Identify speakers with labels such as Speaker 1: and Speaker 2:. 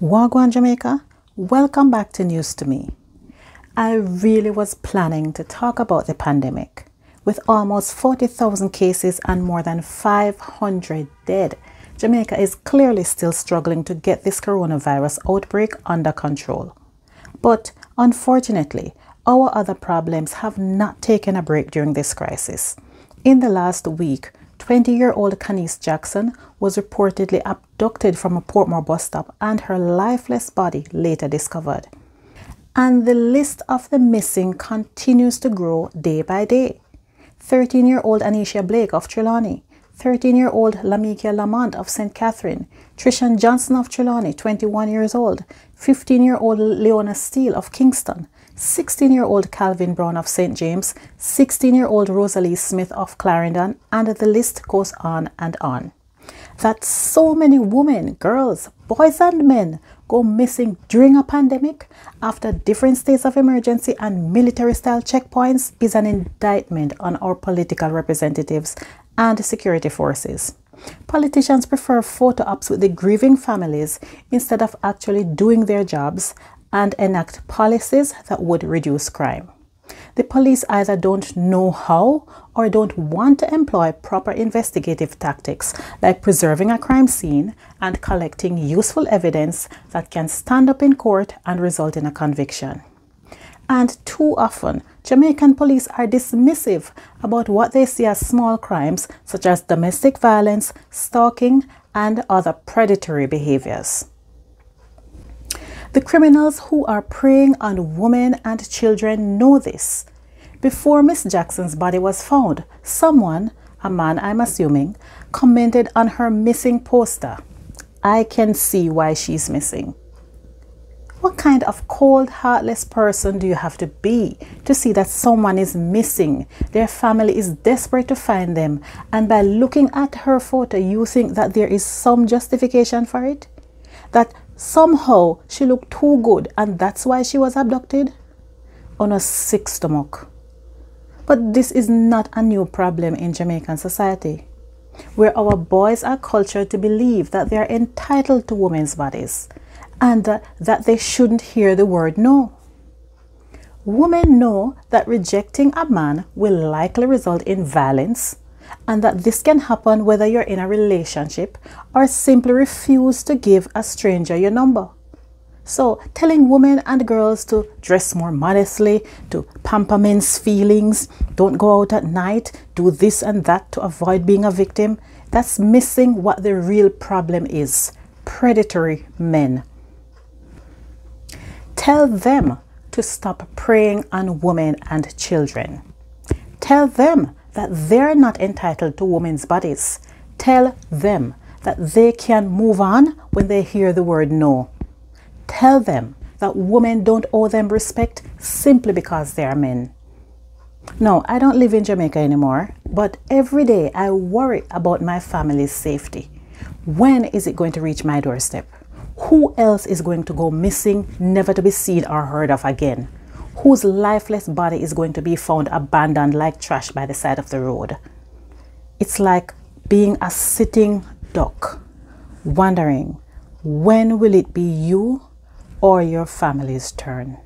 Speaker 1: Wagwan Jamaica, welcome back to News to Me. I really was planning to talk about the pandemic. With almost 40,000 cases and more than 500 dead, Jamaica is clearly still struggling to get this coronavirus outbreak under control. But unfortunately, our other problems have not taken a break during this crisis. In the last week, 20-year-old Kanice Jackson was reportedly abducted from a Portmore bus stop and her lifeless body later discovered. And the list of the missing continues to grow day by day. 13-year-old Anisha Blake of Trelawney, 13-year-old Lamikia Lamont of St. Catherine, Trishan Johnson of Trelawney, 21 years old, 15-year-old Leona Steele of Kingston, 16-year-old Calvin Brown of St. James, 16-year-old Rosalie Smith of Clarendon, and the list goes on and on. That so many women, girls, boys and men go missing during a pandemic after different states of emergency and military-style checkpoints is an indictment on our political representatives and security forces. Politicians prefer photo ops with the grieving families instead of actually doing their jobs and enact policies that would reduce crime. The police either don't know how or don't want to employ proper investigative tactics like preserving a crime scene and collecting useful evidence that can stand up in court and result in a conviction. And too often, Jamaican police are dismissive about what they see as small crimes such as domestic violence, stalking, and other predatory behaviors. The criminals who are preying on women and children know this. Before Miss Jackson's body was found, someone, a man I'm assuming, commented on her missing poster. "I can see why she's missing." What kind of cold, heartless person do you have to be to see that someone is missing, their family is desperate to find them, and by looking at her photo you think that there is some justification for it? That somehow she looked too good and that's why she was abducted? On a sick stomach. But this is not a new problem in Jamaican society, where our boys are cultured to believe that they are entitled to women's bodies and that they shouldn't hear the word no. Women know that rejecting a man will likely result in violence and that this can happen whether you're in a relationship or simply refuse to give a stranger your number. So telling women and girls to dress more modestly, to pamper men's feelings, don't go out at night, do this and that to avoid being a victim, that's missing what the real problem is: predatory men. Tell them to stop preying on women and children. Tell them that they're not entitled to women's bodies. Tell them that they can move on when they hear the word no. Tell them that women don't owe them respect simply because they are men. No, I don't live in Jamaica anymore, but every day I worry about my family's safety. When is it going to reach my doorstep? Who else is going to go missing, never to be seen or heard of again? Whose lifeless body is going to be found abandoned like trash by the side of the road? It's like being a sitting duck, wondering, when will it be you or your family's turn?